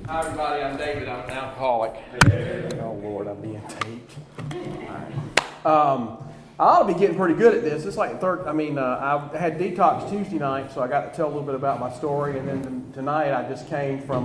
Hi everybody, I'm David. I'm an alcoholic. Oh Lord, I'm being taped. I ought to be getting pretty good at this. It's like I had detox Tuesday night, so I got to tell a little bit about my story. And then tonight I just came from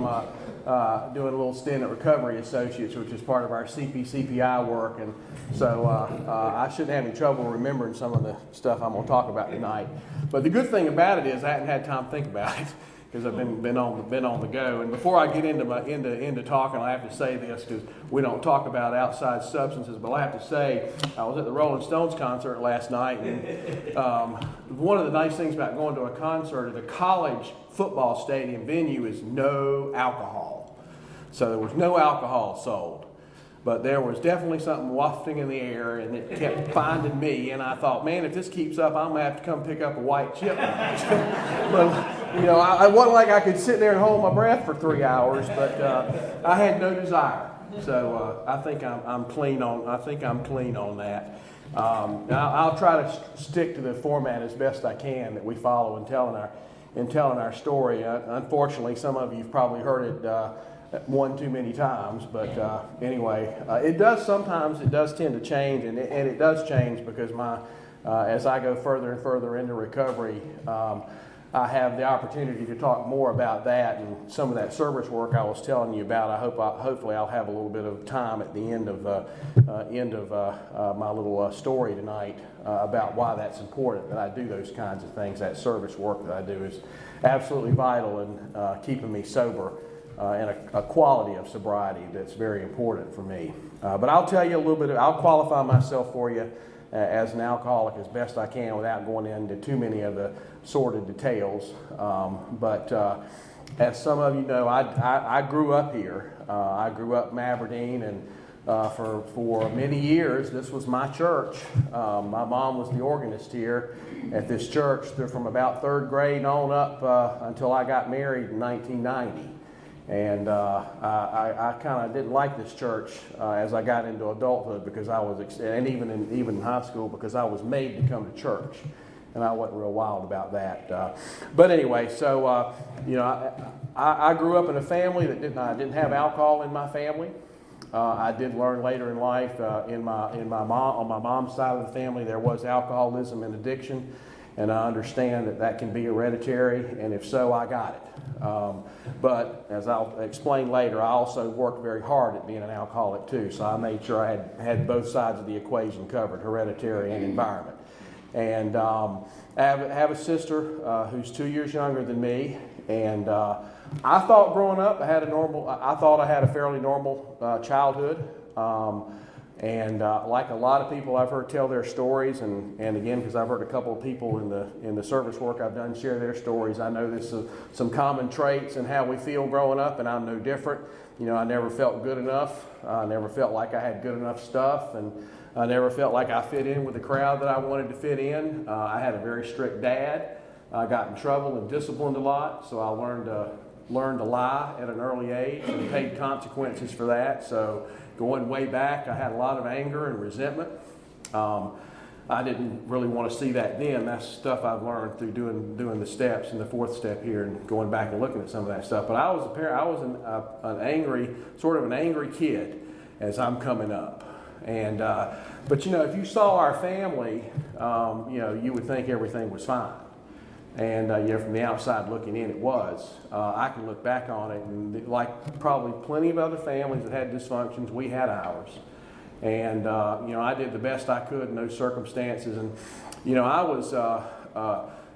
doing a little stint at Recovery Associates, which is part of our CPI work. And so I shouldn't have any trouble remembering some of the stuff I'm going to talk about tonight. But the good thing about it is I hadn't had time to think about it, because I've been on the go. And before I get into talking, I have to say this, because we don't talk about outside substances, but I have to say I was at the Rolling Stones concert last night, and one of the nice things about going to a concert at a college football stadium venue is no alcohol. So there was no alcohol sold. But there was definitely something wafting in the air, and it kept finding me. And I thought, man, if this keeps up, I'm going to have to come pick up a white chip. But, you know, I wasn't like I could sit there and hold my breath for 3 hours, but I had no desire. So I think I'm clean on that. I'll try to stick to the format as best I can that we follow in telling our story. Unfortunately, some of you've probably heard it one too many times, but anyway, it does tend to change, and it does change because as I go further and further into recovery, I have the opportunity to talk more about that and some of that service work I was telling you about. Hopefully I'll have a little bit of time at the end of my little story tonight about why that's important that I do those kinds of things. That service work that I do is absolutely vital in keeping me sober. And a quality of sobriety that's very important for me. But I'll tell you a little bit, I'll qualify myself for you as an alcoholic as best I can without going into too many of the sordid details. But as some of you know, I grew up here. I grew up in Aberdeen, and for many years, this was my church. My mom was the organist here at this church from about third grade on up until I got married in 1990. And I kind of didn't like this church as I got into adulthood because and even in high school, because I was made to come to church, and I wasn't real wild about that. But anyway, so I grew up in a family that didn't have alcohol in my family. I did learn later in life on my mom's side of the family there was alcoholism and addiction. And I understand that can be hereditary, and if so, I got it. But as I'll explain later, I also worked very hard at being an alcoholic too, so I made sure I had both sides of the equation covered, hereditary and environment. And I have a sister who's 2 years younger than me, and I thought growing up I had a fairly normal childhood. And like a lot of people I've heard tell their stories, and again, because I've heard a couple of people in the service work I've done share their stories, I know there's some common traits in how we feel growing up, and I'm no different. You know, I never felt good enough. I never felt like I had good enough stuff, and I never felt like I fit in with the crowd that I wanted to fit in. I had a very strict dad. I got in trouble and disciplined a lot, so I learned to lie at an early age and paid consequences for that. So going way back, I had a lot of anger and resentment. I didn't really want to see that then. That's stuff I've learned through doing the steps and the fourth step here and going back and looking at some of that stuff. But I was an angry kid as I'm coming up. And but you know, if you saw our family, you would think everything was fine. And from the outside looking in, it was. I can look back on it, and like probably plenty of other families that had dysfunctions, we had ours. And I did the best I could in those circumstances. And I was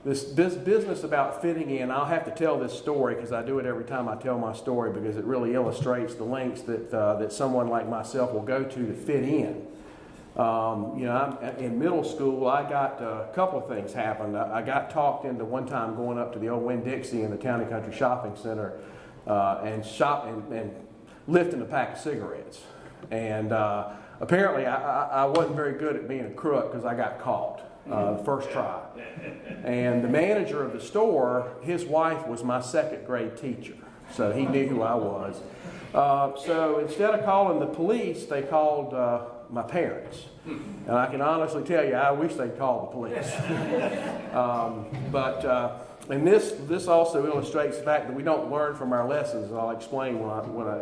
this business about fitting in. I'll have to tell this story because I do it every time I tell my story, because it really illustrates the lengths that someone like myself will go to fit in. In middle school, I got a couple of things happened. I got talked into one time going up to the old Winn-Dixie in the Town and Country Shopping Center and lifting a pack of cigarettes. And apparently, I wasn't very good at being a crook because I got caught the first try. And the manager of the store, his wife was my second grade teacher, so he knew who I was. So instead of calling the police, they called my parents. And I can honestly tell you, I wish they'd called the police. But and this also illustrates the fact that we don't learn from our lessons. And I'll explain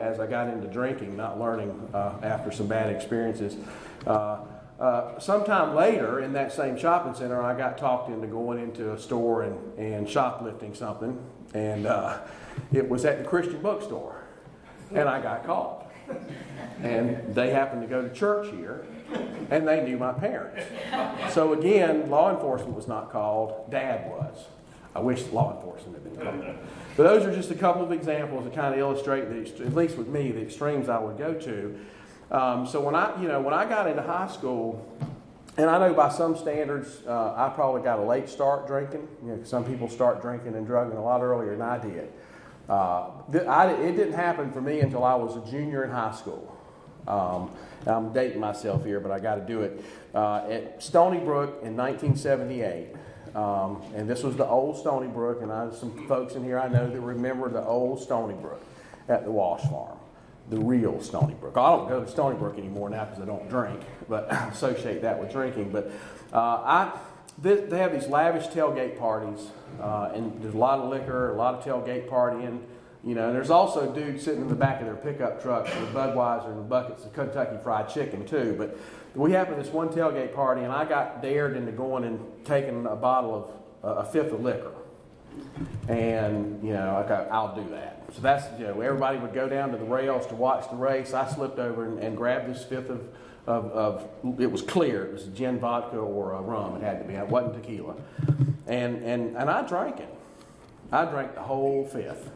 as I got into drinking, not learning after some bad experiences. Sometime later in that same shopping center, I got talked into going into a store and shoplifting something, and it was at the Christian bookstore, and I got caught. And they happened to go to church here, and they knew my parents. So again, law enforcement was not called, Dad was. I wish law enforcement had been called. But those are just a couple of examples that kind of illustrate, at least with me, the extremes I would go to. So when I got into high school, and I know by some standards, I probably got a late start drinking. Some people start drinking and drugging a lot earlier than I did. It didn't happen for me until I was a junior in high school. I'm dating myself here, but I got to do it. At Stony Brook in 1978, and this was the old Stony Brook, and there's some folks in here I know that remember the old Stony Brook at the Wash Farm, the real Stony Brook. I don't go to Stony Brook anymore now because I don't drink, but I associate that with drinking. But they have these lavish tailgate parties, and there's a lot of liquor, a lot of tailgate partying. And there's also dudes sitting in the back of their pickup trucks with Budweiser and buckets of Kentucky Fried Chicken too. But we happened to this one tailgate party, and I got dared into going and taking a bottle of a fifth of liquor. And okay, I'll do that. So that's everybody would go down to the rails to watch the race. I slipped over and grabbed this fifth of it was clear. It was gin vodka or rum. It had to be. It wasn't tequila. And I drank it. I drank the whole fifth.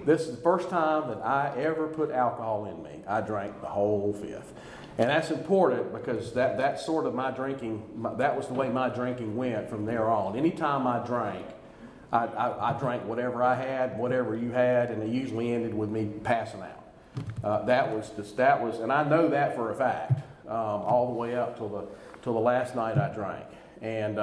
This is the first time that I ever put alcohol in me. I drank the whole fifth. And that's important because that's sort of my drinking. That was the way my drinking went from there on. Anytime I drank, I drank whatever I had, whatever you had, and it usually ended with me passing out. That was, and I know that for a fact, all the way up till the last night I drank. And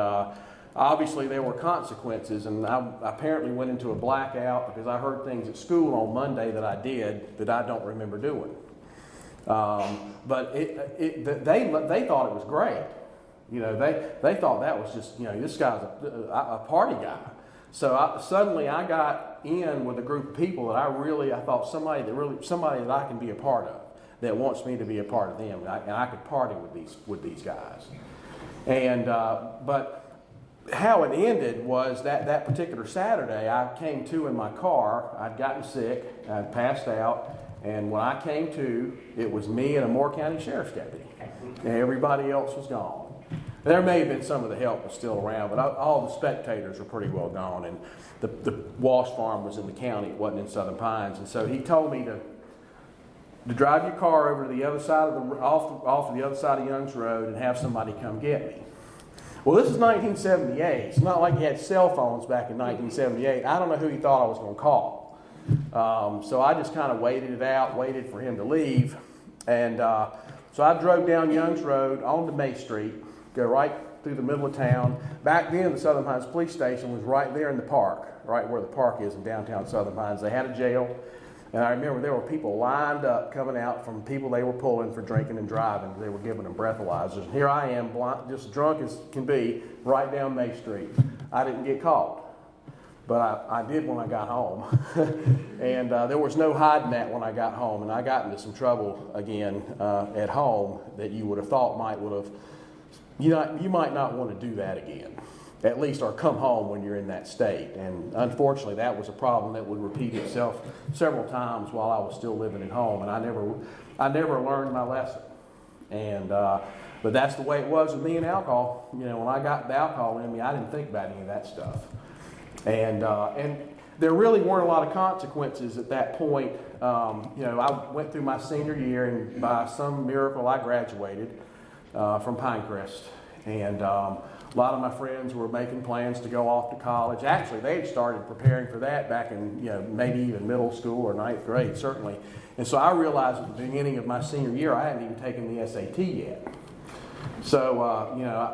obviously there were consequences, and I apparently went into a blackout because I heard things at school on Monday that I did that I don't remember doing. But they thought it was great. They thought that was just, this guy's a party guy. So suddenly I got in with a group of people that I thought somebody that I can be a part of, that wants me to be a part of them, and I could party with these guys. And but how it ended was that particular Saturday, I came to in my car. I'd gotten sick, I'd passed out, and when I came to, it was me and a Moore County Sheriff's deputy, and everybody else was gone. There may have been some of the help was still around, but all the spectators were pretty well gone, and the Wash Farm was in the county, it wasn't in Southern Pines, and so he told me to drive your car over to the other side off of the other side of Young's Road and have somebody come get me. Well, this is 1978. It's not like he had cell phones back in 1978. I don't know who he thought I was going to call. So I just kind of waited it out, waited for him to leave. And so I drove down Young's Road onto May Street, go right through the middle of town. Back then, the Southern Pines Police Station was right there in the park, right where the park is in downtown Southern Pines. They had a jail. And I remember there were people lined up coming out from people they were pulling for drinking and driving. They were giving them breathalyzers. And here I am, just drunk as can be, right down May Street. I didn't get caught, but I did when I got home. And there was no hiding that when I got home. And I got into some trouble again at home that you would have thought you might not want to do that again. At least, or come home when you're in that state. And unfortunately, that was a problem that would repeat itself several times while I was still living at home, and I never learned my lesson. And but that's the way it was with me and alcohol. When I got the alcohol in me, I didn't think about any of that stuff. And there really weren't a lot of consequences at that point. I went through my senior year, and by some miracle, I graduated from Pinehurst, and a lot of my friends were making plans to go off to college. Actually, they had started preparing for that back in, maybe even middle school or ninth grade, certainly. And so I realized at the beginning of my senior year, I hadn't even taken the SAT yet. So,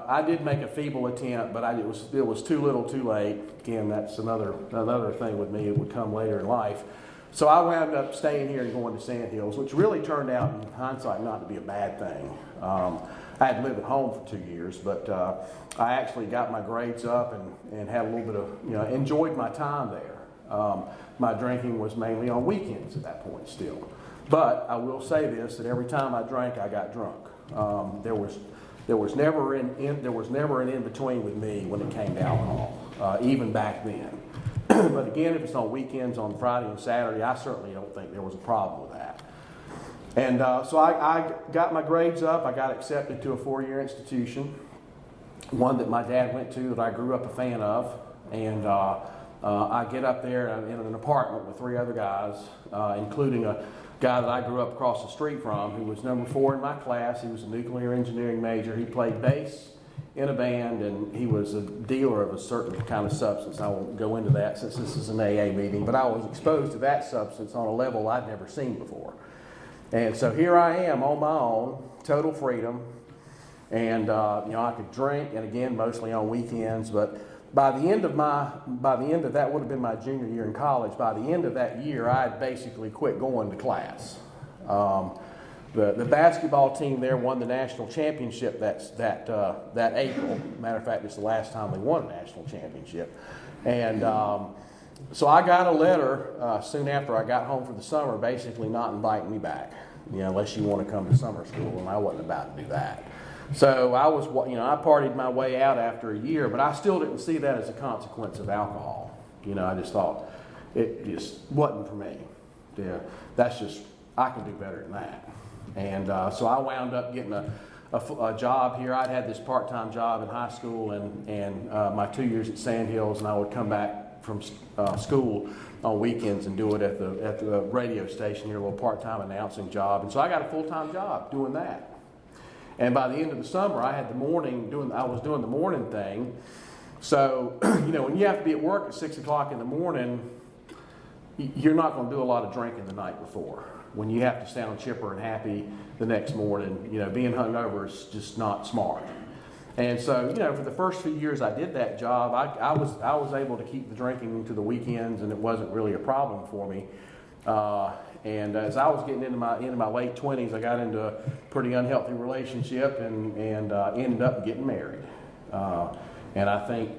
I did make a feeble attempt, but it was too little too late. Again, that's another thing with me. It would come later in life. So I wound up staying here and going to Sand Hills, which really turned out in hindsight not to be a bad thing. I had lived at home for 2 years, but I actually got my grades up and had a little bit of, enjoyed my time there. My drinking was mainly on weekends at that point still. But I will say this, that every time I drank, I got drunk. There was never an in-between with me when it came to alcohol, even back then. But again, if it's on weekends, on Friday and Saturday, I certainly don't think there was a problem with that. And so I got my grades up. I got accepted to a 4-year institution, one that my dad went to that I grew up a fan of. And I get up there in an apartment with 3 other guys, including a guy that I grew up across the street from who was number 4 in my class. He was a nuclear engineering major. He played bass in a band, and he was a dealer of a certain kind of substance. I won't go into that since this is an AA meeting, but I was exposed to that substance on a level I'd never seen before. And so here I am on my own, total freedom, and I could drink, and again, mostly on weekends. But by the end of that would have been my junior year in college. By the end of that year, I had basically quit going to class. The basketball team there won the national championship that April. Matter of fact, it's the last time they won a national championship. And so I got a letter soon after I got home for the summer, basically not inviting me back, unless you want to come to summer school, and I wasn't about to do that. So I was, I partied my way out after a year, but I still didn't see that as a consequence of alcohol. I just thought it just wasn't for me. Yeah, that's just, I can do better than that. And so I wound up getting a job here. I'd had this part-time job in high school and my 2 years at Sandhills, and I would come back from school on weekends and do it at the radio station here, a little part-time announcing job. And so I got a full-time job doing that. And by the end of the summer, I was doing the morning thing. So, when you have to be at work at 6 o'clock in the morning, you're not going to do a lot of drinking the night before. When you have to sound chipper and happy the next morning, being hungover is just not smart. And so, for the first few years I did that job, I was able to keep the drinking into the weekends, and it wasn't really a problem for me. And as I was getting into my late 20s, I got into a pretty unhealthy relationship and ended up getting married. And I think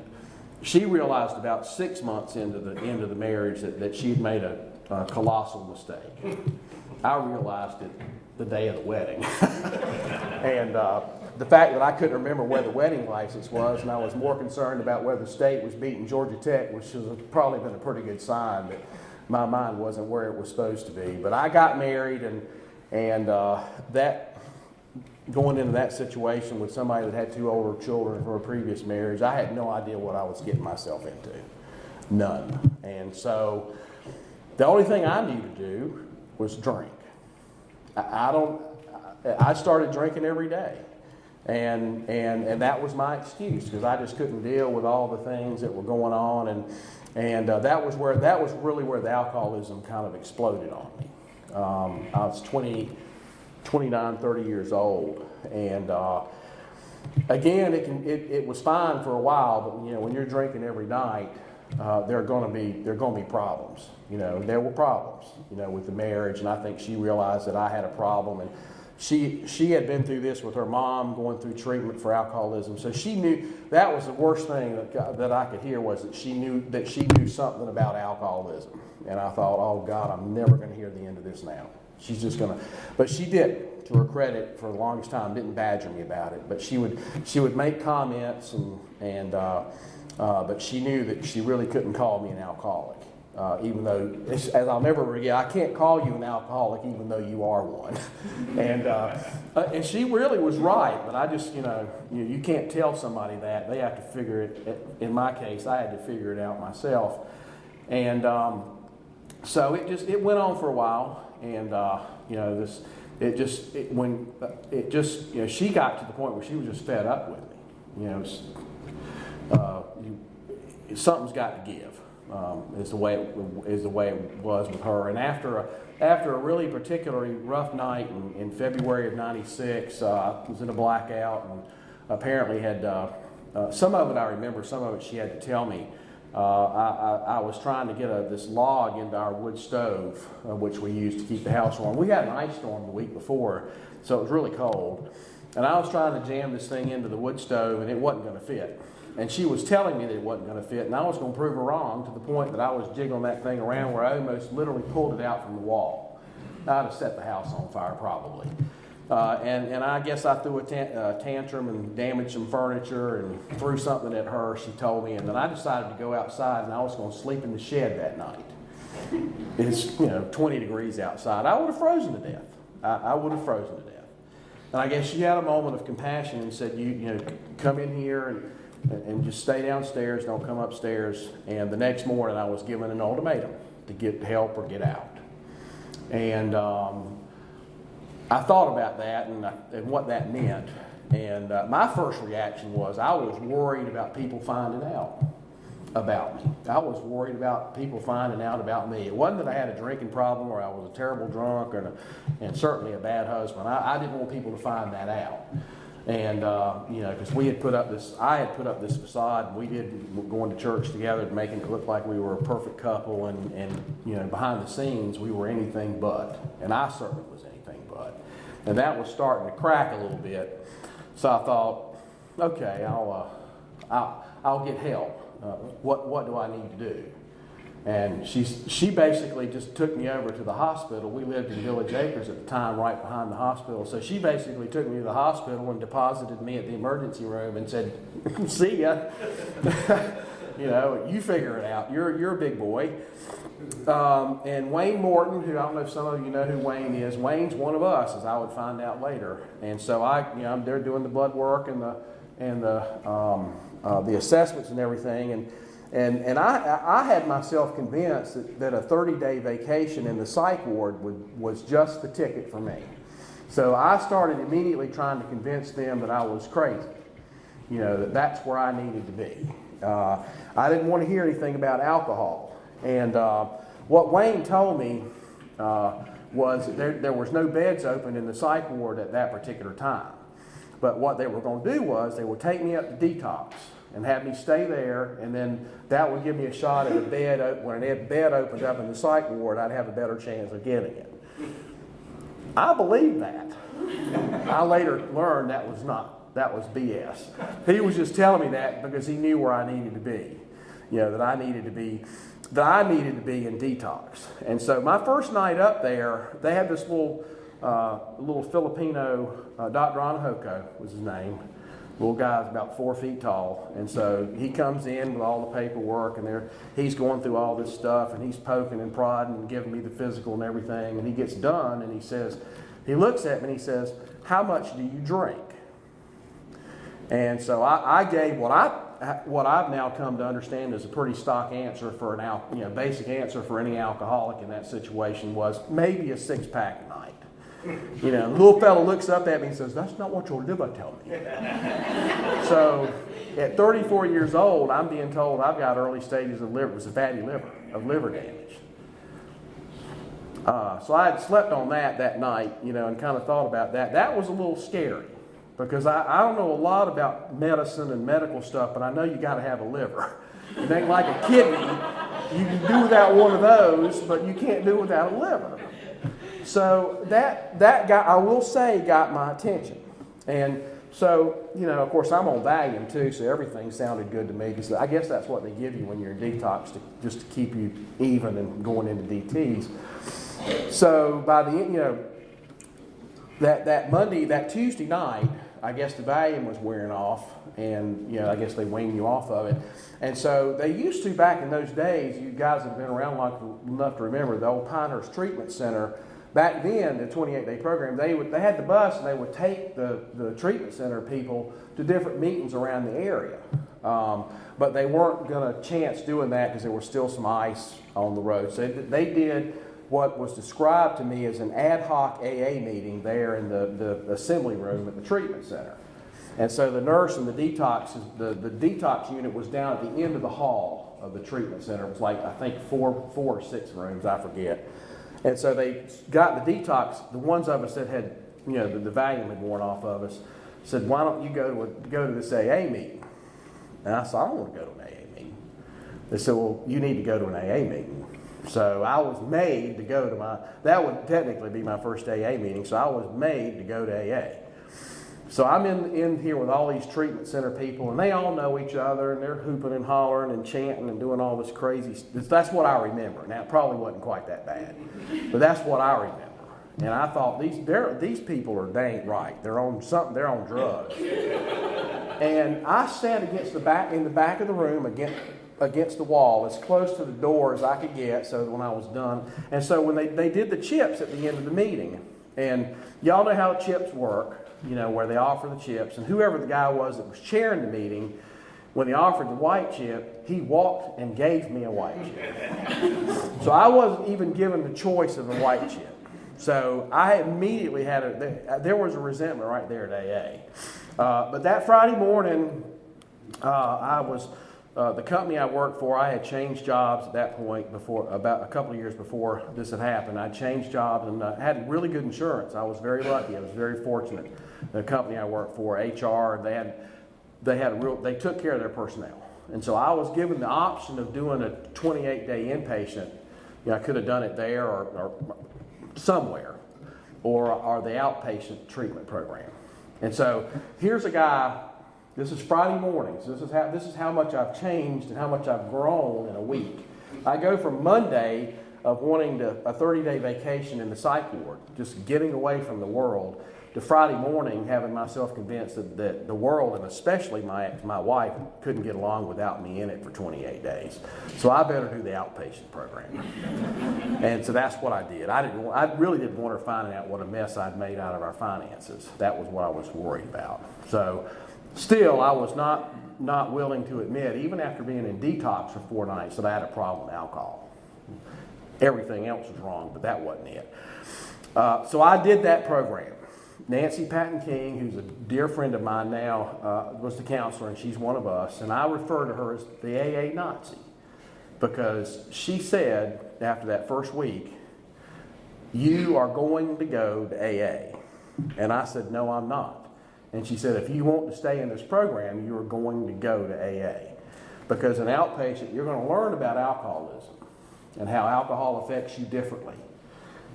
she realized about 6 months into the marriage that she had made a colossal mistake. I realized it the day of the wedding. And the fact that I couldn't remember where the wedding license was, and I was more concerned about whether the state was beating Georgia Tech, which has probably been a pretty good sign that my mind wasn't where it was supposed to be. But I got married, and that going into that situation with somebody that had 2 older children from a previous marriage, I had no idea what I was getting myself into. None. And so the only thing I knew to do was drink. I started drinking every day. And that was my excuse, because I just couldn't deal with all the things that were going on, and that was really where the alcoholism kind of exploded on me. I was 29, 30 years old, and again, it was fine for a while, but when you're drinking every night, there are going to be problems. There were problems, with the marriage, and I think she realized that I had a problem, and she had been through this with her mom, going through treatment for alcoholism. So she knew that was the worst thing that I could hear, was that she knew something about alcoholism. And I thought, oh God, I'm never going to hear the end of this now. She's just going to, but she didn't. To her credit, for the longest time, didn't badger me about it. But she would make comments, but she knew that she really couldn't call me an alcoholic. Even though, as I'll never forget, I can't call you an alcoholic even though you are one. And she really was right, but I just, you can't tell somebody that. They have to figure it. In my case, I had to figure it out myself. And so it went on for a while, and she got to the point where she was just fed up with me. Something's got to give. Is the way it was with her. And after a really particularly rough night in February of '96, I was in a blackout, and apparently had some of it I remember, some of it she had to tell me. I was trying to get this log into our wood stove, which we used to keep the house warm. We had an ice storm the week before, so it was really cold. And I was trying to jam this thing into the wood stove, and it wasn't going to fit. And she was telling me that it wasn't going to fit, and I was going to prove her wrong to the point that I was jiggling that thing around where I almost literally pulled it out from the wall. I'd have set the house on fire probably. And I guess I threw a tantrum and damaged some furniture and threw something at her, she told me, and then I decided to go outside, and I was going to sleep in the shed that night. It's 20 degrees outside. I would have frozen to death. I would have frozen to death. And I guess she had a moment of compassion and said, you come in here and just stay downstairs, don't come upstairs. And the next morning I was given an ultimatum to get help or get out. And I thought about that and what that meant. And my first reaction was I was worried about people finding out about me. I was worried about people finding out about me. It wasn't that I had a drinking problem or I was a terrible drunk and certainly a bad husband. I didn't want people to find that out. And, because I had put up this facade, and we did going to church together, making it look like we were a perfect couple, and behind the scenes, we were anything but. And I certainly was anything but. And that was starting to crack a little bit. So I thought, okay, I'll get help. What do I need to do? And she basically just took me over to the hospital. We lived in Village Acres at the time, right behind the hospital. So she basically took me to the hospital and deposited me at the emergency room and said, "See ya. You figure it out. You're a big boy." And Wayne Morton, who I don't know if some of you know who Wayne is. Wayne's one of us, as I would find out later. And so I'm there doing the blood work and the assessments and everything, and I had myself convinced that a 30-day vacation in the psych ward was just the ticket for me. So I started immediately trying to convince them that I was crazy, that's where I needed to be. I didn't want to hear anything about alcohol, and what Wayne told me was there was no beds open in the psych ward at that particular time. But what they were going to do was they would take me up to detox and have me stay there, and then that would give me a shot at a bed. When a bed opened up in the psych ward, I'd have a better chance of getting it. I believed that. I later learned that was BS. He was just telling me that because he knew where I needed to be, that I needed to be in detox. And so my first night up there, they had this little Filipino, Dr. Hoke was his name. Little guy's about 4 feet tall. And so he comes in with all the paperwork, and he's going through all this stuff, and he's poking and prodding and giving me the physical and everything. And he gets done, and he looks at me and he says, "How much do you drink?" And so I gave what I've now come to understand is a pretty stock answer for basic answer for any alcoholic in that situation was maybe a 6-pack a night. The little fellow looks up at me and says, "That's not what your liver tells me." So at 34 years old, I'm being told I've got early stages of liver, it was a fatty liver, of liver damage. So I had slept on that night, and kind of thought about that. That was a little scary because I don't know a lot about medicine and medical stuff, but I know you got to have a liver. It ain't like a kidney. You can do without one of those, but you can't do without a liver. So that I will say, got my attention. And so, of course, I'm on Valium too, so everything sounded good to me. Because I guess that's what they give you when you're in detox, just to keep you even and going into DTs. So by the end, that Tuesday night, I guess the Valium was wearing off, and I guess they wean you off of it. And so they used to, back in those days, you guys have been around long enough to remember the old Pinehurst Treatment Center. Back then, the 28-day program, they had the bus, and they would take the treatment center people to different meetings around the area. But they weren't going to chance doing that because there was still some ice on the road. So they did what was described to me as an ad hoc AA meeting there in the assembly room at the treatment center. And so the nurse and the detox unit was down at the end of the hall of the treatment center. It was like, I think, 4 or 6 rooms, I forget. And so they got the detox, the ones of us that had, the Valium had worn off of us, said, "Why don't you go to this AA meeting?" And I said, "I don't want to go to an AA meeting." They said, "Well, you need to go to an AA meeting." So I was made to go to that would technically be my first AA meeting, so I was made to go to AA. So I'm in here with all these treatment center people, and they all know each other, and they're hooping and hollering and chanting and doing all this crazy stuff. That's what I remember. Now, it probably wasn't quite that bad, but that's what I remember. And I thought, these people are dang right. They're on something. They're on drugs. And I sat in the back of the room against the wall, as close to the door as I could get, so when I was done. And so when they did the chips at the end of the meeting, and y'all know how chips work, where they offer the chips, and whoever the guy was that was chairing the meeting, when they offered the white chip, he walked and gave me a white chip. So I wasn't even given the choice of a white chip. So I immediately there was a resentment right there at AA. But that Friday morning, the company I worked for, I had changed jobs at that point about a couple of years before this had happened. I changed jobs and had really good insurance. I was very lucky. I was very fortunate. The company I worked for, HR, they took care of their personnel. And so I was given the option of doing a 28-day inpatient. I could have done it there or somewhere, or the outpatient treatment program. And so here's a guy. This is Friday mornings. This is how much I've changed and how much I've grown in a week. I go from Monday of wanting a 30-day vacation in the psych ward, just getting away from the world, to Friday morning having myself convinced that the world, and especially my wife, couldn't get along without me in it for 28 days. So I better do the outpatient program. And so that's what I did. I really didn't want her finding out what a mess I'd made out of our finances. That was what I was worried about. So still, I was not willing to admit, even after being in detox for 4 nights, that I had a problem with alcohol. Everything else was wrong, but that wasn't it. So I did that program. Nancy Patton King, who's a dear friend of mine now, was the counselor, and she's one of us. And I refer to her as the AA Nazi, because she said after that first week, "You are going to go to AA." And I said, "No, I'm not." And she said, "If you want to stay in this program, you are going to go to AA. Because in outpatient, you're going to learn about alcoholism and how alcohol affects you differently,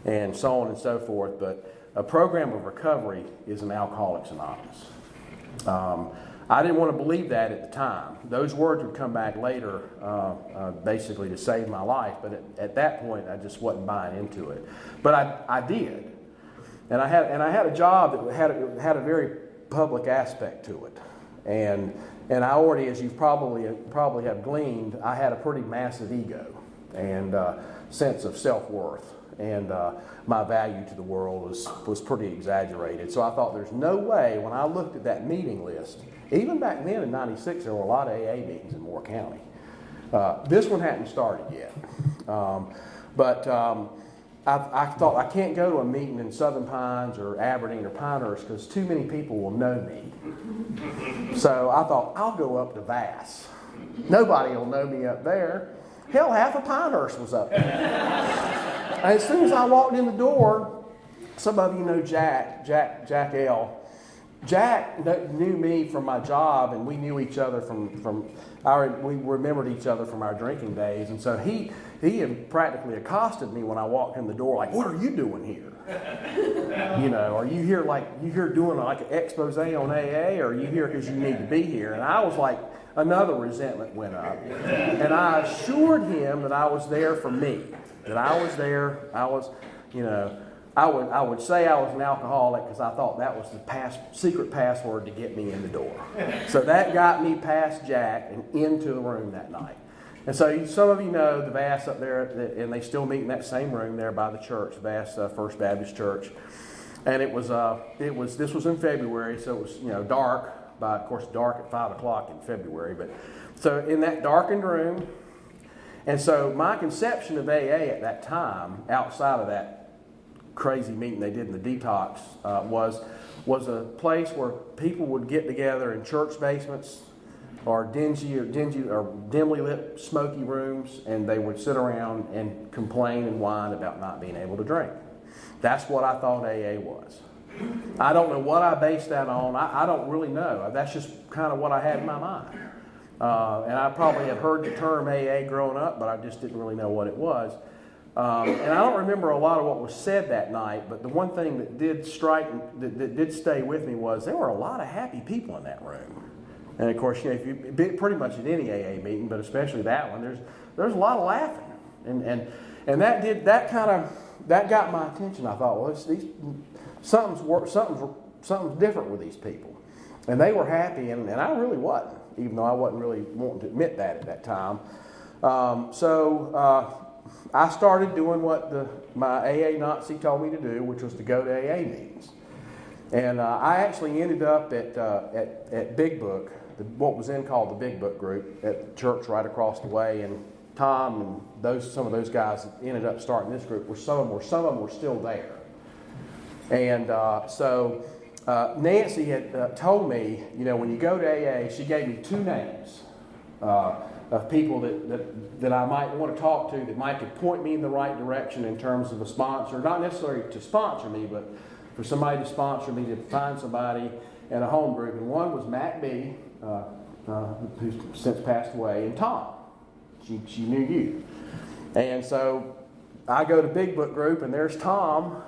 and so on and so forth. But a program of recovery is an Alcoholics Anonymous." I didn't want to believe that at the time. Those words would come back later, basically to save my life. But at that point, I just wasn't buying into it. But I did, and I had a job that had a very public aspect to it, and I already, as you probably have gleaned, I had a pretty massive ego and sense of self-worth. And my value to the world was pretty exaggerated. So I thought, there's no way, when I looked at that meeting list, even back then in '96, there were a lot of AA meetings in Moore County. This one hadn't started yet. But I thought, I can't go to a meeting in Southern Pines or Aberdeen or Pinehurst because too many people will know me. So I thought, I'll go up to Vass. Nobody will know me up there. Hell, half of Pinehurst was up there. And as soon as I walked in the door, some of you know Jack L. Jack knew me from my job, and we knew each other we remembered each other from our drinking days. And so he had practically accosted me when I walked in the door, like, "What are you doing here? Are you here doing like an expose on AA, or are you here because you need to be here?" And I was like, another resentment went up. And I assured him that I was there for me. That I was there, I would say I was an alcoholic because I thought that was the secret password to get me in the door. So that got me past Jack and into the room that night. And so some of you know the Vass up there, and they still meet in that same room there by the church, Vass First Baptist Church. And this was in February, so it was dark. Of course, dark at 5 o'clock in February. But so in that darkened room. And so my conception of AA at that time, outside of that crazy meeting they did in the detox, was a place where people would get together in church basements or dingy or dimly lit smoky rooms, and they would sit around and complain and whine about not being able to drink. That's what I thought AA was. I don't know what I based that on. I don't really know. That's just kind of what I had in my mind. And I probably had heard the term AA growing up, but I just didn't really know what it was. And I don't remember a lot of what was said that night, but the one thing that did that did stay with me was there were a lot of happy people in that room. And of course, if you pretty much at any AA meeting, but especially that one, there's a lot of laughing, and that got my attention. I thought, well, something's different with these people, and they were happy, and I really wasn't, even though I wasn't really wanting to admit that at that time. So I started doing what my AA Nazi told me to do, which was to go to AA meetings, and I actually ended up at Big Book. What was then called the Big Book group at the church right across the way, and Tom and some of those guys that ended up starting this group some of them were still there. And so Nancy had told me, when you go to AA, she gave me 2 names of people that I might want to talk to, that might could point me in the right direction in terms of a sponsor, not necessarily to sponsor me, but for somebody to sponsor me, to find somebody in a home group. And one was Matt B., who's since passed away, and Tom. She knew you. And so I go to Big Book group, and there's Tom.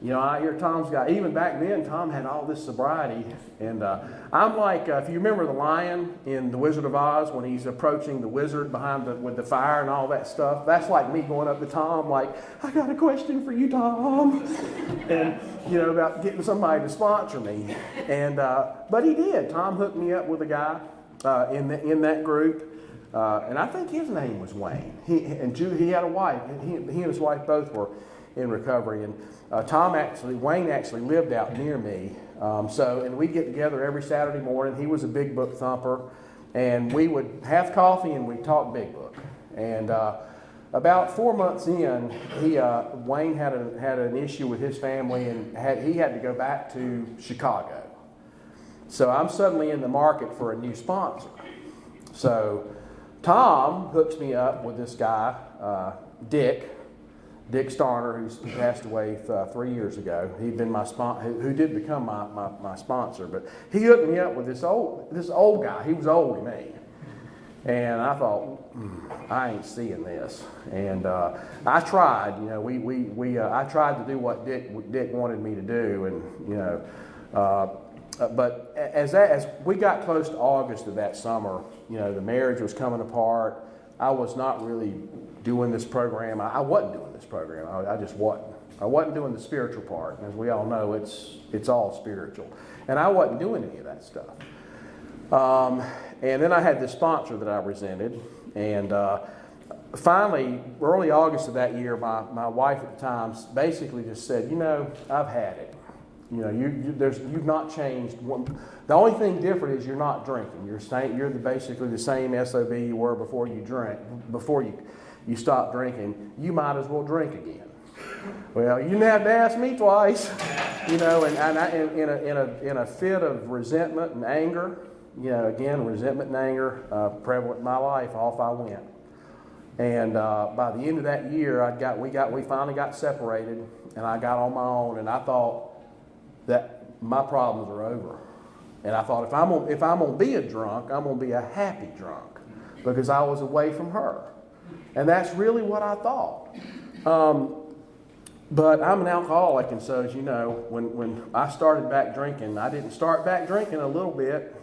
I hear Tom's got, even back then, Tom had all this sobriety. And I'm like, if you remember the lion in The Wizard of Oz, when he's approaching the wizard with the fire and all that stuff, that's like me going up to Tom, like, I got a question for you, Tom. And, about getting somebody to sponsor me. And but he did. Tom hooked me up with a guy in that group. And I think his name was Wayne. He had a wife. He and his wife both were in recovery. And Wayne actually lived out near me. And we'd get together every Saturday morning. He was a Big Book thumper. And we would have coffee and we'd talk Big Book. And about 4 months in, Wayne had an issue with his family, and he had to go back to Chicago. So I'm suddenly in the market for a new sponsor. So Tom hooks me up with this guy, Dick Starner, who passed away 3 years ago. He'd been who did become my sponsor, but he hooked me up with this old guy. He was older than me, and I thought, I ain't seeing this. And I tried. I tried to do what Dick wanted me to do, and but as we got close to August of that summer, the marriage was coming apart. I was not really doing this program. I wasn't doing this program. I just wasn't. I wasn't doing the spiritual part. As we all know, it's all spiritual. And I wasn't doing any of that stuff. And then I had this sponsor that I resented. And finally, early August of that year, my wife at the time basically just said, I've had it. You've not changed. The only thing different is you're not drinking. You're basically the same SOB you were before you drank. Before you stopped drinking, you might as well drink again. Well, you didn't have to ask me twice, and in a fit of resentment and anger, again, resentment and anger prevalent in my life. Off I went. And by the end of that year, we finally got separated, and I got on my own, and I thought that my problems are over. And I thought, if I'm gonna be a drunk, I'm gonna be a happy drunk, because I was away from her. And that's really what I thought. But I'm an alcoholic, and so as you know, when I started back drinking, I didn't start back drinking a little bit.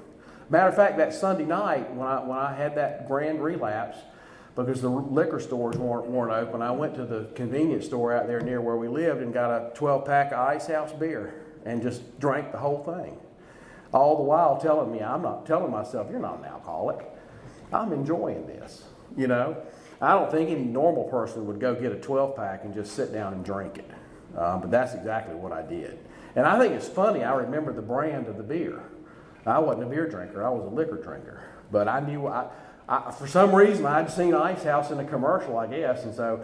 Matter of fact, that Sunday night when I had that grand relapse, because the liquor stores weren't open, I went to the convenience store out there near where we lived and got a 12-pack of Ice House beer and just drank the whole thing. All the while telling myself, you're not an alcoholic. I'm enjoying this, I don't think any normal person would go get a 12-pack and just sit down and drink it. But that's exactly what I did. And I think it's funny, I remember the brand of the beer. I wasn't a beer drinker, I was a liquor drinker. But I knew, for some reason, I'd seen Ice House in a commercial, I guess. And so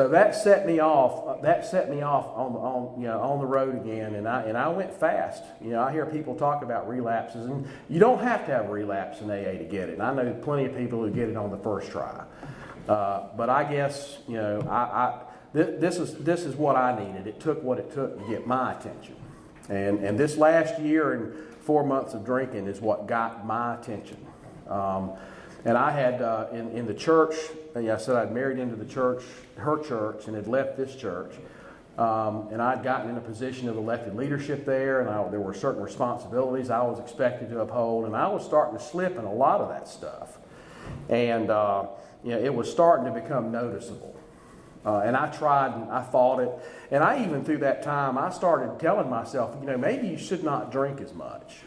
that set me off. On the road again, and I went fast. I hear people talk about relapses, and you don't have to have a relapse in AA to get it. And I know plenty of people who get it on the first try. But I guess this is what I needed. It took what it took to get my attention, and this last year and 4 months of drinking is what got my attention. And I had, in the church, I said I'd married into the church, her church, and had left this church. And I'd gotten in a position of elected leadership there, and there were certain responsibilities I was expected to uphold, and I was starting to slip in a lot of that stuff. And it was starting to become noticeable. And I tried and I fought it. And I even through that time, I started telling myself, maybe you should not drink as much.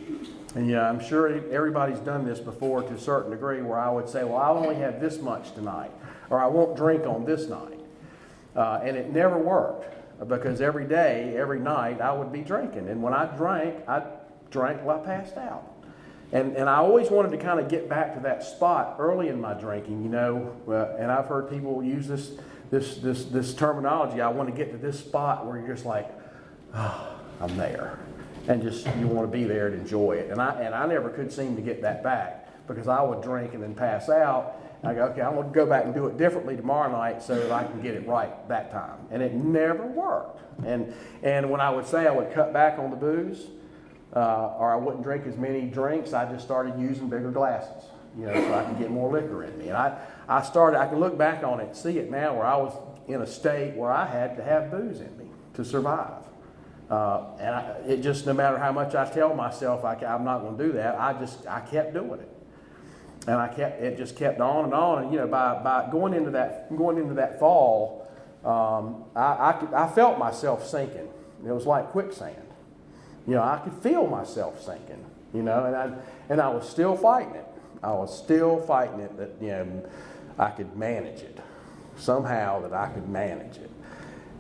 And I'm sure everybody's done this before to a certain degree, where I would say, well, I'll only have this much tonight, or I won't drink on this night. And it never worked, because every day, every night, I would be drinking. And when I drank till I passed out. And I always wanted to kind of get back to that spot early in my drinking, and I've heard people use this terminology. I want to get to this spot where you're just like, oh, I'm there. And just, you want to be there and enjoy it. And I never could seem to get that back, because I would drink and then pass out. And I go, okay, I'm going to go back and do it differently tomorrow night so that I can get it right that time. And it never worked. And when I would say I would cut back on the booze, or I wouldn't drink as many drinks, I just started using bigger glasses, so I could get more liquor in me. And I can look back on it and see it now, where I was in a state where I had to have booze in me to survive. It just, no matter how much I tell myself I'm not going to do that, I kept doing it. And it just kept on and on. And by going into that fall, I felt myself sinking. It was like quicksand. I could feel myself sinking. And I was still fighting it. I was still fighting it that I could manage it somehow. That I could manage it.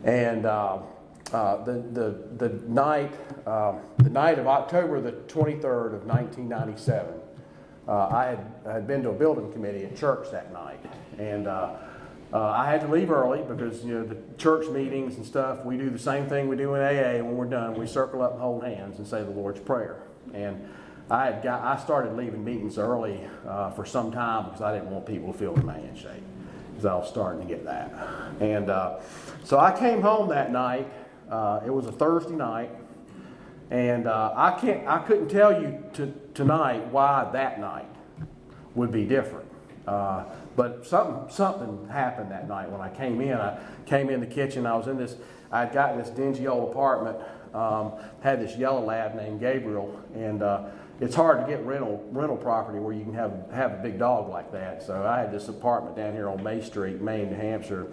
And the night of October the 23rd of 1997. I had been to a building committee at church that night, and I had to leave early because the church meetings and stuff, we do the same thing we do in AA. When we're done, we circle up and hold hands and say the Lord's Prayer. And I started leaving meetings early for some time because I didn't want people to feel in my handshake, because I was starting to get that. And so I came home that night. It was a Thursday night. And I couldn't tell you tonight why that night would be different. But something happened that night when I came in. I came in the kitchen. I'd gotten this dingy old apartment. Had this yellow lab named Gabriel, and it's hard to get rental property where you can have a big dog like that. So I had this apartment down here on May Street, Maine, New Hampshire.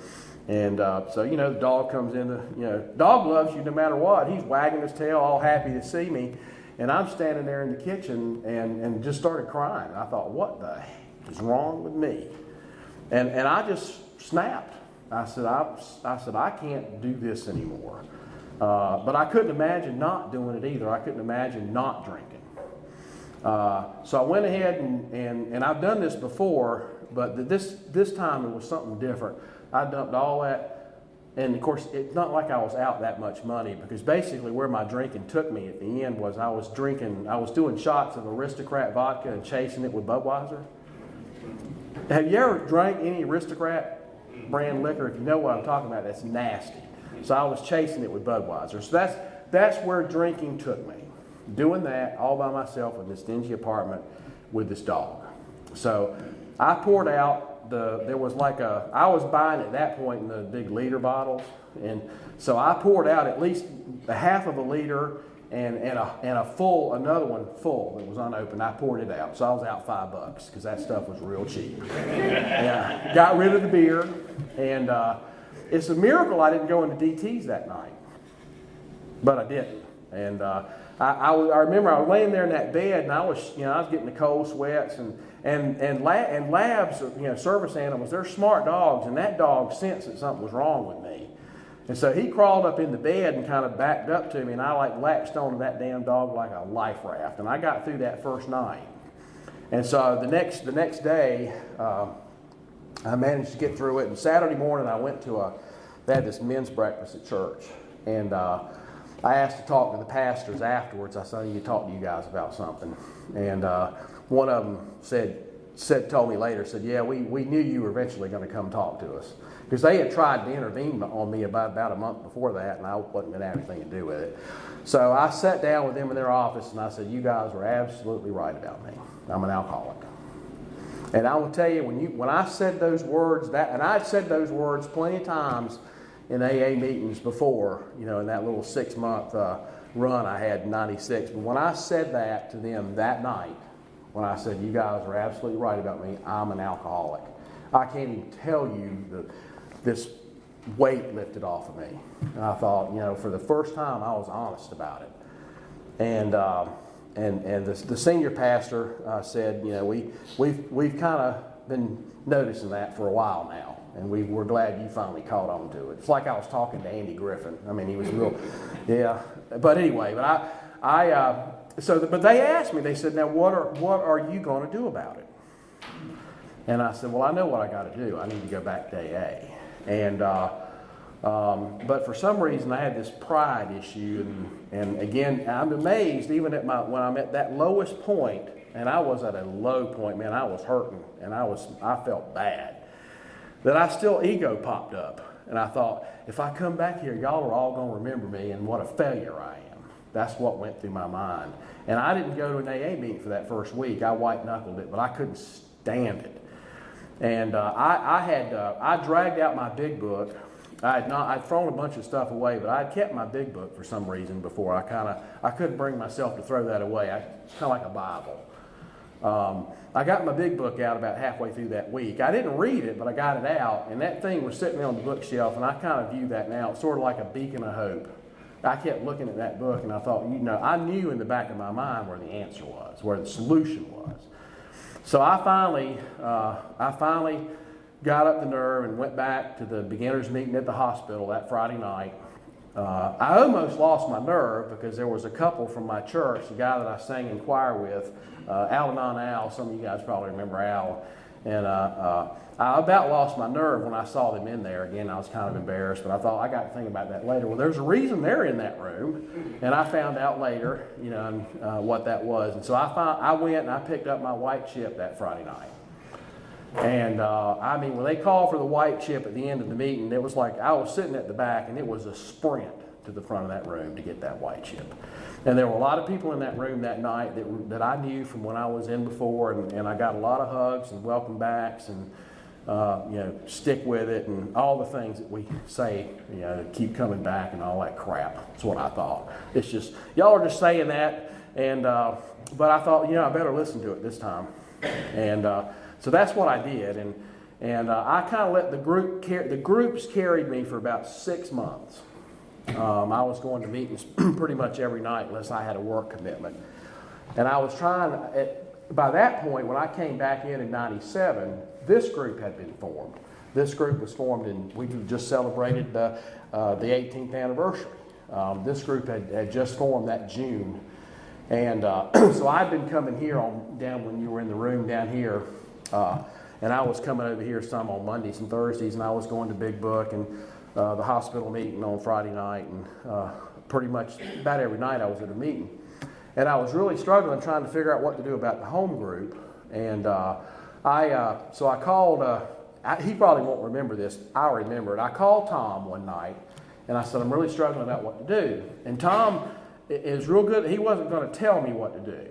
And so, the dog comes in, dog loves you no matter what. He's wagging his tail, all happy to see me. And I'm standing there in the kitchen and just started crying. I thought, what the heck is wrong with me? And I just snapped. I said, I can't do this anymore. But I couldn't imagine not doing it either. I couldn't imagine not drinking. So I went ahead and I've done this before, but this time it was something different. I dumped all that, and of course, it's not like I was out that much money, because basically where my drinking took me at the end was I was doing shots of Aristocrat vodka and chasing it with Budweiser. Have you ever drank any Aristocrat brand liquor? If you know what I'm talking about, that's nasty. So I was chasing it with Budweiser. So that's where drinking took me. Doing that all by myself in this dingy apartment with this dog. So I poured out. I was buying at that point in the big liter bottles, and so I poured out at least a half of a liter and another one full that was unopened. I poured it out, so I was out $5 because that stuff was real cheap. Yeah, got rid of the beer, and it's a miracle I didn't go into DT's that night, but I didn't. And I remember I was laying there in that bed, and I was getting the cold sweats, and labs, service animals, they're smart dogs, and that dog sensed that something was wrong with me. And so he crawled up in the bed and kind of backed up to me, and I latched onto that damn dog like a life raft, and I got through that first night. And so the next day, I managed to get through it, and Saturday morning I went they had this men's breakfast at church, and I asked to talk to the pastors afterwards. I said, I need to talk to you guys about something. And one of them told me later, yeah, we knew you were eventually going to come talk to us. Because they had tried to intervene on me about a month before that, and I wasn't going to have anything to do with it. So I sat down with them in their office, and I said, you guys were absolutely right about me. I'm an alcoholic. And I will tell you, when I said those words, and I'd said those words plenty of times in AA meetings before, in that little 6-month run I had in 96. But when I said that to them that night, when I said, you guys are absolutely right about me, I'm an alcoholic, I can't even tell you this weight lifted off of me. And I thought, for the first time I was honest about it. And the senior pastor said, we've kind of been noticing that for a while now, and we're glad you finally caught on to it. It's like I was talking to Andy Griffin. I mean, he was real, yeah. But anyway, but they asked me. They said, now what are you going to do about it? And I said, well, I know what I got to do. I need to go back to AA. And but for some reason, I had this pride issue, and again, I'm amazed. Even when I'm at that lowest point, and I was at a low point, man, I was hurting, and I felt bad. That ego popped up, and I thought, if I come back here, y'all are all going to remember me and what a failure I am. That's what went through my mind. And I didn't go to an AA meeting for that first week. I white-knuckled it, but I couldn't stand it. And I dragged out my big book. I'd thrown a bunch of stuff away, but I'd kept my big book for some reason before. I couldn't bring myself to throw that away. Kind of like a Bible. I got my big book out about halfway through that week. I didn't read it, but I got it out, and that thing was sitting there on the bookshelf, and I kind of view that now. It's sort of like a beacon of hope. I kept looking at that book, and I thought, I knew in the back of my mind where the answer was, where the solution was. So I finally got up the nerve and went back to the beginners meeting at the hospital that Friday night. I almost lost my nerve because there was a couple from my church, the guy that I sang in choir with, Al-Anon Al, some of you guys probably remember Al, and I about lost my nerve when I saw them in there. Again, I was kind of embarrassed, but I thought, I got to think about that later. Well, there's a reason they're in that room, and I found out later, what that was. And so I went and I picked up my white chip that Friday night. And when they called for the white chip at the end of the meeting, it was like I was sitting at the back, and it was a sprint to the front of that room to get that white chip. And there were a lot of people in that room that night that I knew from when I was in before, and I got a lot of hugs and welcome backs and stick with it and all the things that we say, keep coming back and all that crap. That's what I thought. It's just y'all are just saying that, and but I thought, I better listen to it this time, and. So that's what I did, and I kind of let the groups carried me for about 6 months. I was going to meetings pretty much every night unless I had a work commitment, and I was trying. By that point, when I came back in '97, this group had been formed. This group was formed, and we just celebrated the 18th anniversary. This group had just formed that June, and so I'd been coming here down when you were in the room down here. And I was coming over here some on Mondays and Thursdays, and I was going to Big Book and the hospital meeting on Friday night, and pretty much about every night I was at a meeting. And I was really struggling trying to figure out what to do about the home group. And so I called, he probably won't remember this, I remember it. I called Tom one night, and I said, I'm really struggling about what to do. And Tom is real good. He wasn't going to tell me what to do.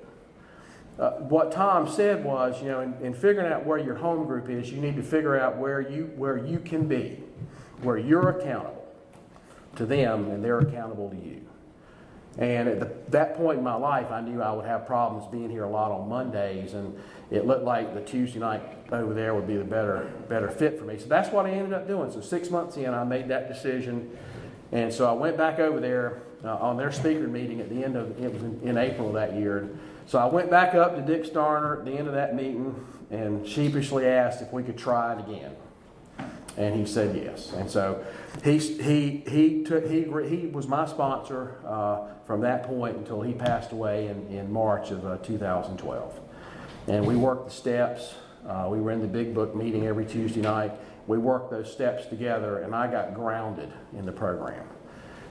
What Tom said was, in figuring out where your home group is, you need to figure out where you can be, where you're accountable to them and they're accountable to you. And at that point in my life, I knew I would have problems being here a lot on Mondays, and it looked like the Tuesday night over there would be the better fit for me. So that's what I ended up doing. So 6 months in, I made that decision, and so I went back over there on their speaker meeting at the end of it was in April of that year. So I went back up to Dick Starner at the end of that meeting and sheepishly asked if we could try it again. And he said yes. And so he was my sponsor from that point until he passed away in March of 2012. And we worked the steps. We were in the Big Book meeting every Tuesday night. We worked those steps together, and I got grounded in the program.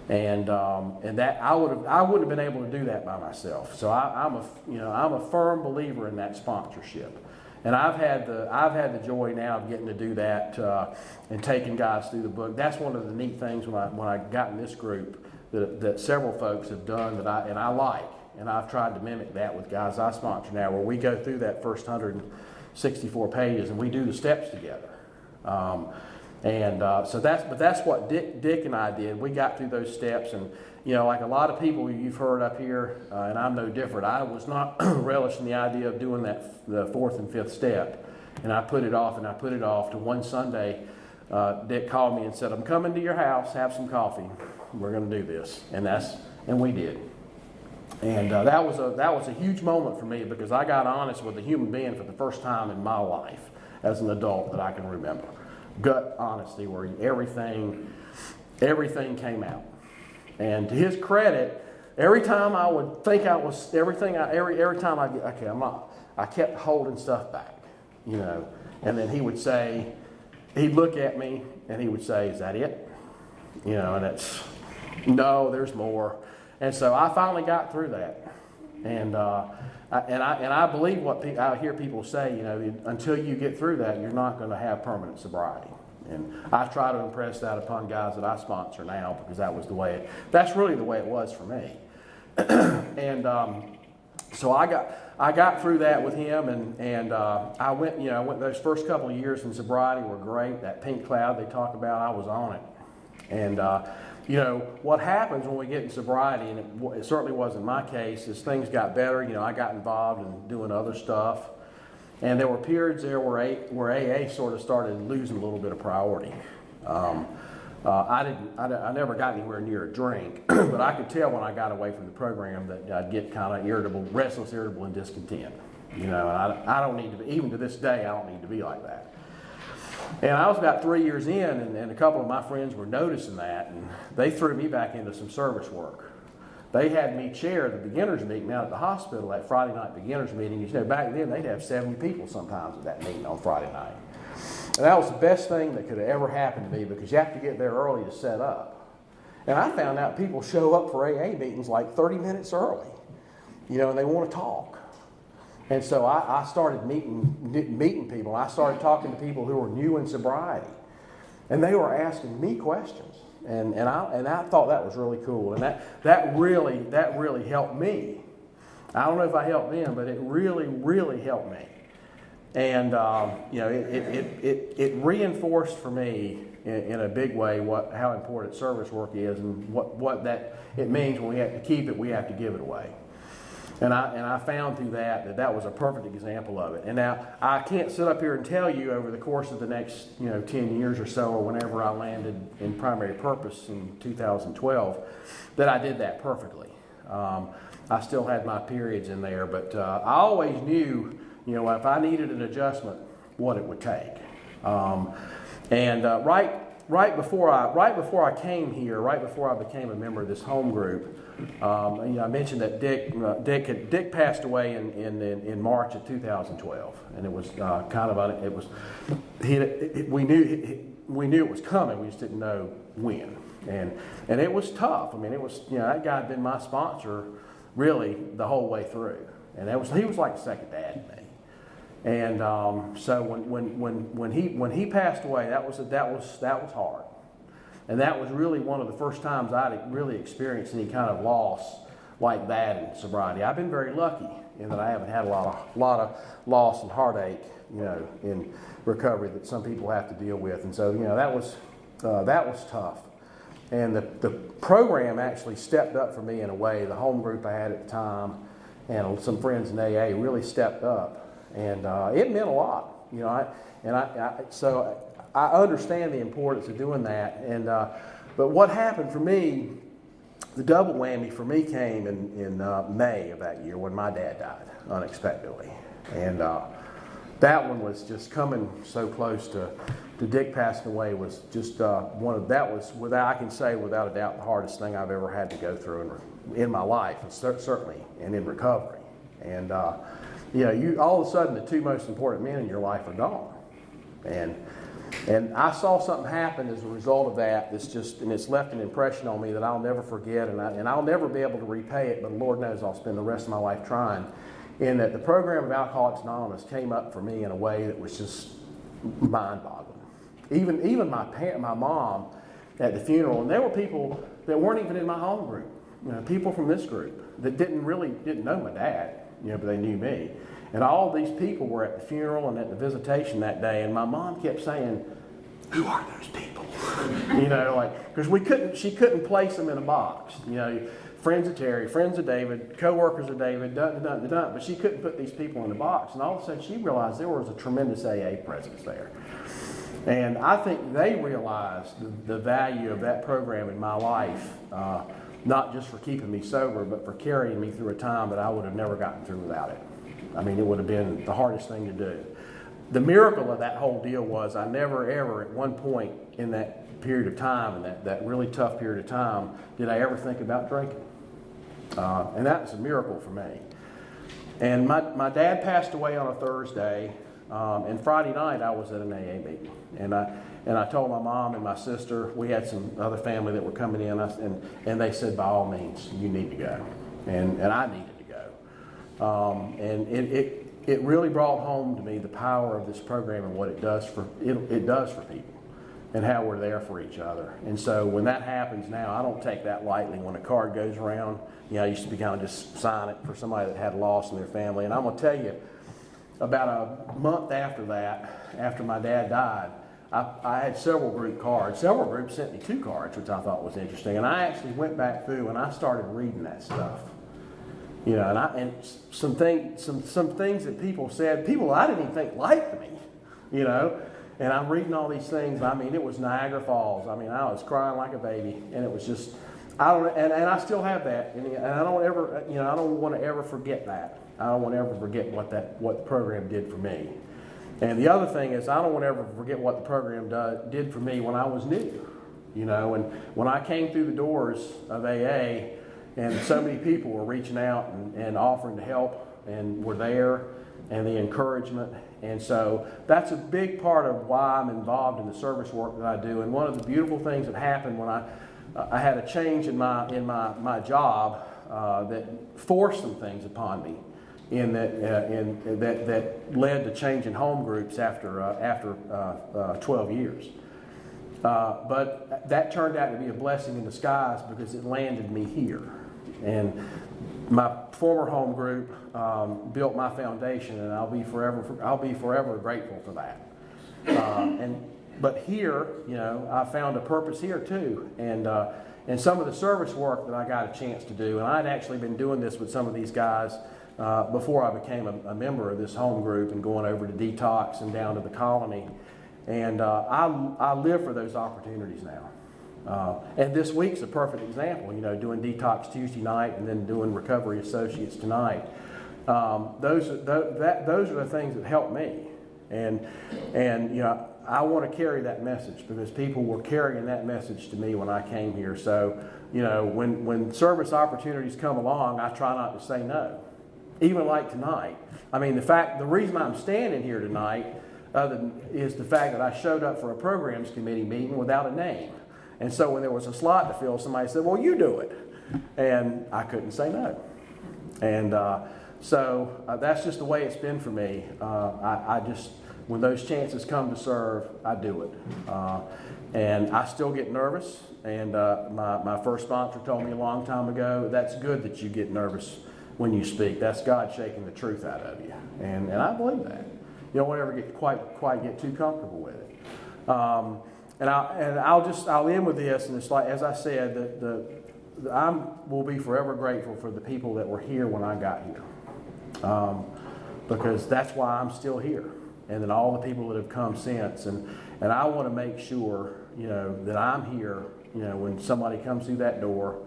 And that I wouldn't have been able to do that by myself. So I'm a firm believer in that sponsorship, and I've had the joy now of getting to do that and taking guys through the book. That's one of the neat things when I got in this group that several folks have done that I like, and I've tried to mimic that with guys I sponsor now, where we go through that first 64 pages, and we do the steps together. So that's what Dick and I did. We got through those steps, and like a lot of people you've heard up here, and I'm no different. I was not relishing the idea of doing the fourth and fifth step, and I put it off to one Sunday. Dick called me and said, "I'm coming to your house. Have some coffee. We're going to do this," and we did. And that was a huge moment for me, because I got honest with a human being for the first time in my life as an adult that I can remember. Gut honesty, where everything came out. And to his credit, every time I would think I was every time I kept holding stuff back, And then he'd look at me and he would say, "Is that it?" And it's, "No, there's more." And so I finally got through that. And I believe what I hear people say, until you get through that, you're not going to have permanent sobriety. And I try to impress that upon guys that I sponsor now, because that's really the way it was for me. And so I got through that with him, and I went those first couple of years in sobriety were great. That pink cloud they talk about, I was on it. And what happens when we get in sobriety, and it certainly wasn't my case, is things got better. I got involved in doing other stuff. And there were periods there where AA sort of started losing a little bit of priority. I never got anywhere near a drink, but I could tell when I got away from the program that I'd get kind of restless, irritable, and discontent. And I don't need to be, even to this day, I don't need to be like that. And I was about 3 years in, and a couple of my friends were noticing that, and they threw me back into some service work. They had me chair the beginners meeting out at the hospital, that Friday night beginners meeting. Back then they'd have 70 people sometimes at that meeting on Friday night. And that was the best thing that could have ever happened to me, because you have to get there early to set up. And I found out people show up for AA meetings like 30 minutes early, and they want to talk. And so I started meeting people. I started talking to people who were new in sobriety, and they were asking me questions. And I thought that was really cool, and that really helped me. I don't know if I helped them, but it really helped me. And it reinforced for me in a big way how important service work is, and what that it means when we have to keep it, we have to give it away. And I found through that was a perfect example of it. And now I can't sit up here and tell you over the course of the next 10 years or so, or whenever I landed in primary purpose in 2012, that I did that perfectly. I still had my periods in there, but I always knew, if I needed an adjustment, what it would take. Right before I came here, right before I became a member of this home group, I mentioned that Dick passed away in March of 2012, and it was we knew it was coming. We just didn't know when, and it was tough. I mean, it was that guy had been my sponsor really the whole way through, and he was like a second dad to me. And so when he passed away, that was hard. And that was really one of the first times I'd really experienced any kind of loss like that in sobriety. I've been very lucky in that I haven't had a lot of loss and heartache, in recovery that some people have to deal with. And so, that was tough. And the program actually stepped up for me in a way. The home group I had at the time and some friends in AA really stepped up, and it meant a lot. So I understand the importance of doing that. And but what happened for me, the double whammy for me came in May of that year when my dad died unexpectedly, and that one was just coming so close to Dick passing away. Was just I can say without a doubt the hardest thing I've ever had to go through in my life, and certainly and in recovery. And you all of a sudden the two most important men in your life are gone, and I saw something happen as a result of that. It's left an impression on me that I'll never forget, and I'll never be able to repay it. But Lord knows I'll spend the rest of my life trying. In that the program of Alcoholics Anonymous came up for me in a way that was just mind-boggling. Even my mom at the funeral, and there were people that weren't even in my home group. People from this group that didn't know my dad, but they knew me. And all these people were at the funeral and at the visitation that day, and my mom kept saying, "Who are those people?" Because she couldn't place them in a box. Friends of Terry, friends of David, co-workers of David, but she couldn't put these people in a box. And all of a sudden she realized there was a tremendous AA presence there. And I think they realized the value of that program in my life, not just for keeping me sober, but for carrying me through a time that I would have never gotten through without it. I mean, it would have been the hardest thing to do. The miracle of that whole deal was I never ever at one point in that period of time, and that really tough period of time, did I ever think about drinking. And that was a miracle for me. And my dad passed away on a Thursday, and Friday night I was at an AA meeting. And I told my mom and my sister, we had some other family that were coming in, and they said, by all means, you need to go. And I needed to go. And it really brought home to me the power of this program and what it does for people, and how we're there for each other. And so when that happens now, I don't take that lightly. When a card goes around, I used to be kind of just sign it for somebody that had a loss in their family. And I'm going to tell you, about a month after that, after my dad died, I had several group cards. Several groups sent me 2 cards, which I thought was interesting. And I actually went back through and I started reading that stuff. And some things that people said, people I didn't even think liked me, And I'm reading all these things. I mean, it was Niagara Falls. I mean, I was crying like a baby, and it was just, and I still have that, and I don't ever, I don't want to ever forget that. I don't want to ever forget what the program did for me. And the other thing is, I don't want to ever forget what the program did for me when I was new, And when I came through the doors of AA, and so many people were reaching out and offering to help, and were there, and the encouragement. And so that's a big part of why I'm involved in the service work that I do. And one of the beautiful things that happened when I had a change in my job that forced some things upon me, that led to change in home groups after 12 years. But that turned out to be a blessing in disguise because it landed me here. And my former home group built my foundation, and I'll be forever grateful for that. But here, I found a purpose here too, and some of the service work that I got a chance to do, and I'd actually been doing this with some of these guys before I became a member of this home group and going over to Detox and down to the Colony, and I live for those opportunities now. And this week's a perfect example, doing Detox Tuesday night and then doing Recovery Associates tonight. Those are the things that help me. And I want to carry that message because people were carrying that message to me when I came here. So, when service opportunities come along, I try not to say no. Even like tonight. I mean, the reason I'm standing here tonight is the fact that I showed up for a programs committee meeting without a name. And so when there was a slot to fill, somebody said, well, you do it. And I couldn't say no. And so that's just the way it's been for me. I just, when those chances come to serve, I do it. And I still get nervous. And my first sponsor told me a long time ago, that's good that you get nervous when you speak. That's God shaking the truth out of you. And I believe that. You don't want to ever get quite get too comfortable with it. I'll end with this, and it's like, as I said, I will be forever grateful for the people that were here when I got here, because that's why I'm still here, and then all the people that have come since, and I want to make sure, that I'm here, when somebody comes through that door,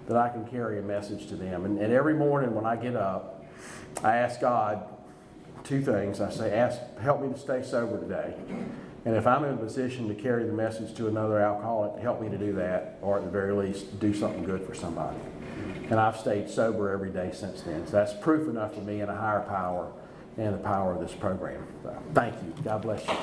that I can carry a message to them. And every morning when I get up, I ask God 2 things. I say, help me to stay sober today. And if I'm in a position to carry the message to another alcoholic, help me to do that, or at the very least, do something good for somebody. And I've stayed sober every day since then. So that's proof enough for me and a higher power and the power of this program. So, thank you. God bless you.